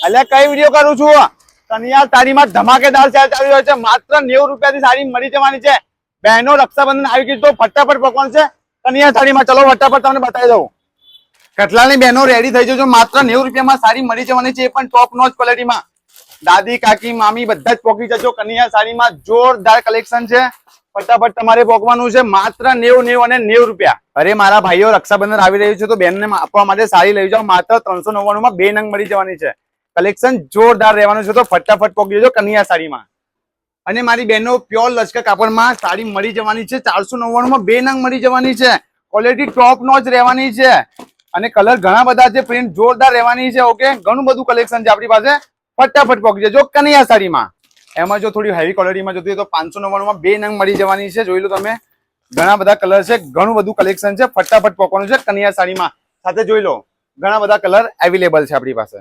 અલ્યા કઈ વિડીયો કરું છું? કન્યા સાડીમાં ધમાકેદાર સેલ ચાલી રહ્યો છે. માત્ર 90 રૂપિયાથી સાડી મળી જવાની છે. બહેનો રક્ષાબંધન આવી ગઈ તો ફટાફટ પકવાન છે કન્યા સાડીમાં. ચલો ફટાફટ તમને બતાવી દઉં. કેટલાની બહેનો રેડી થઈ જજો. માત્ર 90 રૂપિયામાં સાડી મળી જવાની છે, એ પણ ટોપ નોચ ક્વોલિટીમાં. દાદી કાકી મામી બધા જ પોકી જજો. કન્યા સાડીમાં જોરદાર કલેક્શન છે. ફટાફટ તમારે પોકવાનું છે. માત્ર 90 અને 90 રૂપિયા. અરે મારા ભાઈઓ, રક્ષાબંધન આવી રહ્યું છે તો બેનને આપવા માટે સાડી લઈ જાઓ. માત્ર 399 માં 2 નંગ મળી જવાની છે. કલેક્શન જોરદાર રહેવાનું છે તો ફટાફટ પોકી જજો કન્યા સાડીમાં. અને મારી બહેનો પ્યોર લચકા કાપડમાં સાડી મળી જવાની છે. 499 માં 2 નંગ મળી જવાની છે. ક્વોલિટી ટોપ નોચ રહેવાની છે. અને કલર ઘણા બધા છે. પ્રિન્ટ જોરદાર રહેવાની છે. ઓકે, ઘણું બધું કલેક્શન છે આપણી પાસે. ફટાફટ પોકી જજો કન્યા સાડીમાં. એમાં જો થોડી હેવી ક્વોલિટીમાં જોતી હોય તો 599 માં 2 નંગ મળી જવાની છે. જોઈ લો તમે, ઘણા બધા કલર છે, ઘણું બધું કલેક્શન છે. ફટાફટ પોકવાનું છે કન્યા સાડીમાં. સાથે જોઈ લો ઘણા બધા કલર અવેલેબલ છે આપણી પાસે.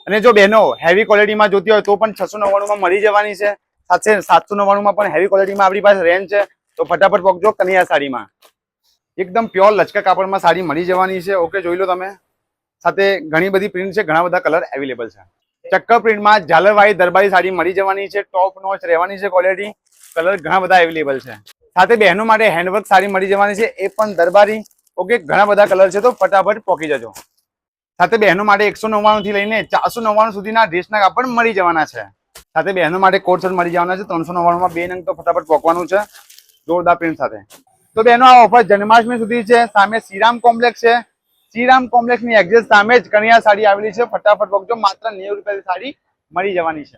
અને જો બહેનો હેવી ક્વોલિટીમાં જોતી હોય તો પણ 699 માં મળી જવાની છે. સાથે 799 માં પણ હેવી ક્વોલિટીમાં આપણી પાસે રેન્જ છે. તો ફટાફટ પોકજો કન્યા સાડીમાં. એકદમ પ્યોર લચકા કાપડમાં સાડી મળી જવાની છે. ઓકે, જોઈ લો તમે. સાથે ઘણી બધી પ્રિન્ટ છે, ઘણા બધા કલર અવેલેબલ છે. ચક્કર પ્રિન્ટમાં ઝાલરવાળી દરબારી સાડી મળી જવાની છે. ટોપ નોચ રહેવાની છે ક્વોલિટી. કલર ઘણા બધા અવેલેબલ છે. સાથે બહેનો માટે હેન્ડવર્ક સાડી મળી જવાની છે, એ પણ દરબારી. ઓકે, ઘણા બધા કલર છે તો ફટાફટ પોકી જજો. સાથે બહેનો માટે 199 થી લઈને 499 સુધીના ડ્રેસના કાપડ મળી જવાના છે. સાથે બહેનો માટે કોટ સેટ મળી જવાના છે. 399 માં 2 નંગ તો ફટાફટ પોકવાનું છે જોરદાર પ્રિન્ટ સાથે. તો બહેનો આ ઓફર જન્માષ્ટમી સુધી છે. સામે શ્રીરામ કોમ્પ્લેક્સ છે. શ્રીરામ કોમ્પ્લેક્સ ની એક્ઝેક્ટ સામે જ કન્યા સાડી આવેલી છે. ફટાફટ પોકજો. માત્ર 90 રૂપિયાની સાડી મળી જવાની છે.